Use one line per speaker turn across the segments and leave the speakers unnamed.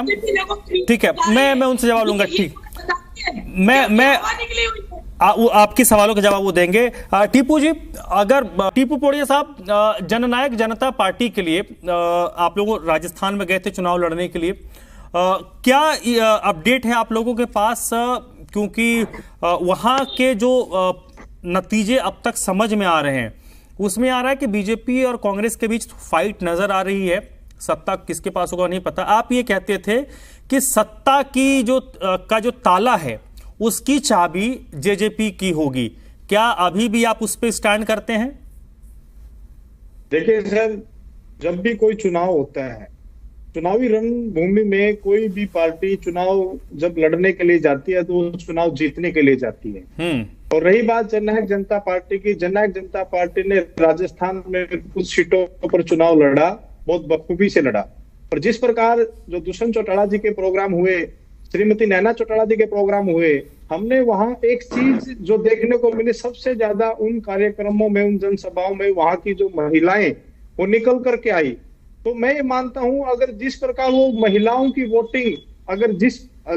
ठीक है, मैं उनसे जवाब लूंगा। ठीक, मैं आपके सवालों के जवाब वो देंगे। टीपू जी, अगर टीपू पोड़िया साहब, जननायक जनता पार्टी के लिए आप लोग राजस्थान में गए थे चुनाव लड़ने के लिए, क्या अपडेट है आप लोगों के पास? क्योंकि वहां के जो नतीजे अब तक समझ में आ रहे हैं उसमें आ रहा है कि बीजेपी और कांग्रेस के बीच फाइट नजर आ रही है। सत्ता किसके पास होगा नहीं पता। आप ये कहते थे कि सत्ता की जो ताला है उसकी चाबी जेजेपी की होगी, क्या अभी भी आप उस पर स्टैंड करते हैं?
देखिए सर, जब भी कोई चुनाव होता है, चुनावी रणभूमि में कोई भी पार्टी चुनाव जब लड़ने के लिए जाती है तो चुनाव जीतने के लिए जाती है। और रही बात जननायक जनता पार्टी की, जननायक जनता पार्टी ने राजस्थान में कुछ सीटों पर चुनाव लड़ा, बहुत बखूबी से लड़ा। और जिस प्रकार जो दुष्यंत चौटाला जी के प्रोग्राम हुए, श्रीमती नैना चौटाला जी के प्रोग्राम हुए, हमने वहां एक चीज जो देखने को मिली सबसे ज्यादा उन कार्यक्रमों में, उन जनसभाओं में वहां की जो महिलाएं वो निकल करके आई। तो मैं ये मानता हूं अगर जिस प्रकार वो महिलाओं की वोटिंग अगर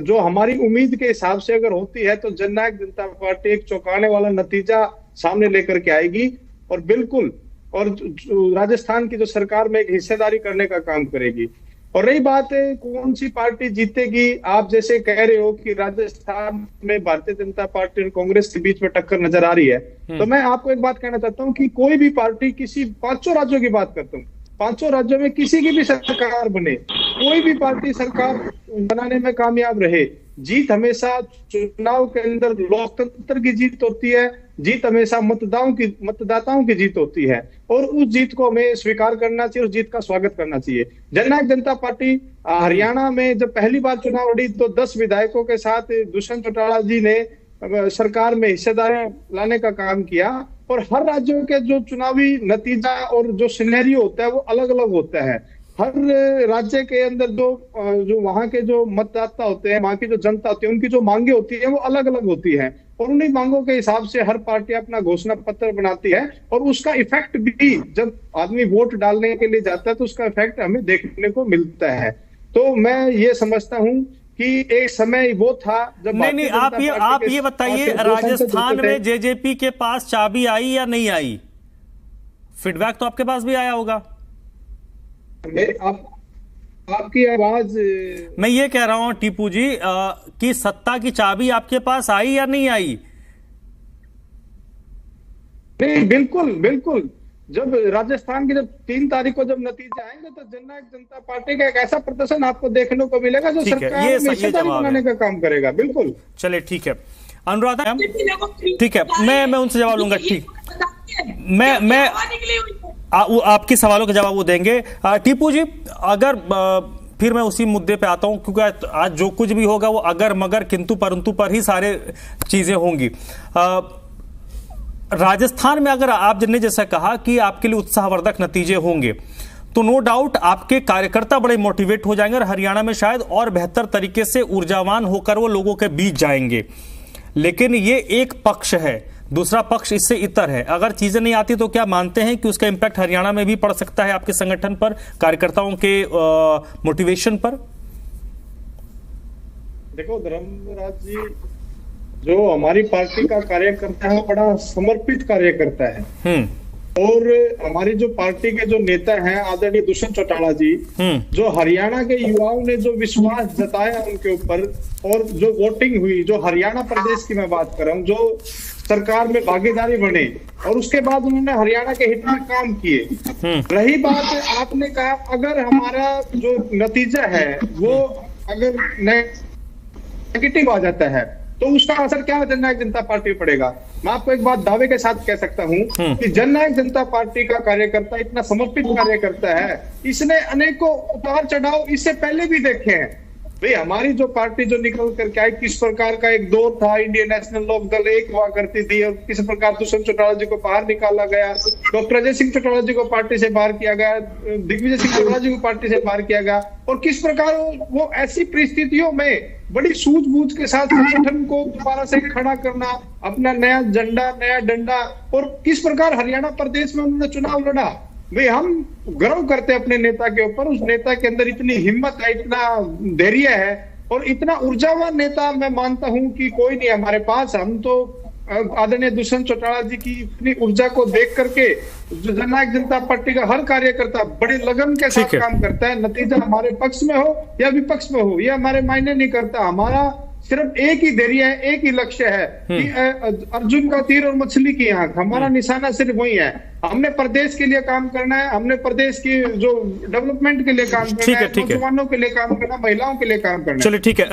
जो हमारी उम्मीद के हिसाब से अगर होती है तो जननायक जनता पार्टी एक चौंकाने वाला नतीजा सामने लेकर के आएगी और बिल्कुल और राजस्थान की जो सरकार में एक हिस्सेदारी करने का काम करेगी। और रही बात है कौन सी पार्टी जीतेगी, आप जैसे कह रहे हो कि राजस्थान में भारतीय जनता पार्टी और कांग्रेस के बीच में टक्कर नजर आ रही है, तो मैं आपको एक बात कहना चाहता हूं कि कोई भी पार्टी किसी 500 राज्यों की बात करता हूं, 500 राज्यों में किसी की भी सरकार बने, कोई भी पार्टी सरकार बनाने में कामयाब रहे, जीत हमेशा चुनाव के अंदर लोकतंत्र की जीत होती है, जीत हमेशा मतदाताओं की जीत होती है और उस जीत को हमें स्वीकार करना चाहिए, उस जीत का स्वागत करना चाहिए। जननायक जनता पार्टी हरियाणा में जब पहली बार चुनाव लड़ी तो 10 विधायकों के साथ दुष्यंत चौटाला जी ने सरकार में हिस्सेदारी लाने का काम किया। और हर राज्यों के जो चुनावी नतीजा और जो सिनेरियो होता है वो अलग अलग होता है। हर राज्य के अंदर जो वहां के जो मतदाता होते हैं, वहां की जो जनता होती है, उनकी जो मांगे होती है वो अलग अलग होती है और उन्हीं मांगों के हिसाब से हर पार्टी अपना घोषणा पत्र बनाती है और उसका इफेक्ट भी जब आदमी वोट डालने के लिए जाता है तो उसका इफेक्ट हमें देखने को मिलता है। तो मैं ये समझता हूं कि एक समय वो था जब
नहीं, आप ये बताइए, राजस्थान में जेजेपी के पास चाबी आई या नहीं आई? फीडबैक तो आपके पास भी आया होगा।
आपकी आवाज,
मैं ये कह रहा हूं टीपू जी कि सत्ता की चाबी आपके पास आई या नहीं आई?
नहीं, बिल्कुल बिल्कुल। जब राजस्थान की जब 3 तारीख को जब नतीजे आएंगे तो जननायक जनता पार्टी का एक ऐसा प्रदर्शन आपको देखने को मिलेगा जो सरकार में हिस्सेदारी बनाने का काम करेगा। बिल्कुल,
चलिए ठीक है। अनुराधा, ठीक है, मैं उनसे जवाब लूंगा। ठीक, मैं आपके सवालों के जवाब वो देंगे। टीपू जी, अगर फिर मैं उसी मुद्दे पे आता हूं क्योंकि आज जो कुछ भी होगा वो अगर मगर किंतु परंतु पर ही सारे चीजें होंगी। राजस्थान में अगर आप ने जैसा कहा कि आपके लिए उत्साहवर्धक नतीजे होंगे तो नो डाउट आपके कार्यकर्ता बड़े मोटिवेट हो जाएंगे और हरियाणा में शायद और बेहतर तरीके से ऊर्जावान होकर वो लोगों के बीच जाएंगे। लेकिन ये एक पक्ष है, दूसरा पक्ष इससे इतर है। अगर चीजें नहीं आती तो क्या मानते हैं कि उसका इंपैक्ट हरियाणा में भी पड़ सकता है आपके संगठन पर, कार्यकर्ताओं के मोटिवेशन पर?
देखो धर्मराज जी, जो हमारी पार्टी का कार्यकर्ता है बड़ा समर्पित कार्यकर्ता है और हमारी जो पार्टी के जो नेता हैं आदरणीय दुष्यंत चौटाला जी, जो हरियाणा के युवाओं ने जो विश्वास जताया उनके ऊपर और जो वोटिंग हुई, जो हरियाणा प्रदेश की मैं बात कर रहा हूँ, जो सरकार में भागीदारी बने और उसके बाद उन्होंने हरियाणा के हित में काम किए। रही बात आपने कहा अगर हमारा जो नतीजा है वो अगर नेगेटिव आ जाता है तो उसका असर क्या जननायक जनता पार्टी पर पड़ेगा। मैं आपको एक बात दावे के साथ कह सकता हूं कि जननायक जनता पार्टी का कार्यकर्ता इतना समर्पित कार्यकर्ता है, इसने अनेकों उतार चढ़ाव इससे पहले भी देखे हैं। भाई हमारी जो पार्टी जो निकल करके आई, किस प्रकार का एक दौर था, इंडियन नेशनल लोक दल एक हुआ करती थी और किस प्रकार दुष्यंत चौटाला जी को बाहर निकाला गया, डॉक्टर अजय सिंह चौटाला जी को पार्टी से बाहर किया गया, दिग्विजय सिंह चौटाला जी को पार्टी से बाहर किया गया और किस प्रकार वो ऐसी परिस्थितियों में बड़ी सूझबूझ के साथ संगठन को दोबारा से खड़ा करना, अपना नया झंडा, नया डंडा और किस प्रकार हरियाणा प्रदेश में उन्होंने चुनाव लड़ा भाई हम गर्व करते हैं अपने नेता के ऊपर, उस नेता के अंदर इतनी हिम्मत है, इतना धैर्य है और इतना ऊर्जावान नेता मैं मानता हूं कि कोई नहीं हमारे पास। हम तो आदरणीय दुष्यंत चौटाला जी की इतनी ऊर्जा को देख करके जो जननायक जनता पार्टी का हर कार्यकर्ता बड़े लगन के साथ काम करता है। नतीजा हमारे पक्ष में हो या विपक्ष में हो, यह हमारे मायने नहीं करता। हमारा सिर्फ एक ही धैर्य है, एक ही लक्ष्य है कि अर्जुन का तीर और मछली की आंख, हमारा निशाना सिर्फ वही है। हमने प्रदेश के लिए काम करना है, हमने प्रदेश की जो डेवलपमेंट के लिए काम करना है, नौजवानों के लिए काम करना है, महिलाओं के लिए काम करना है।
चलिए ठीक है।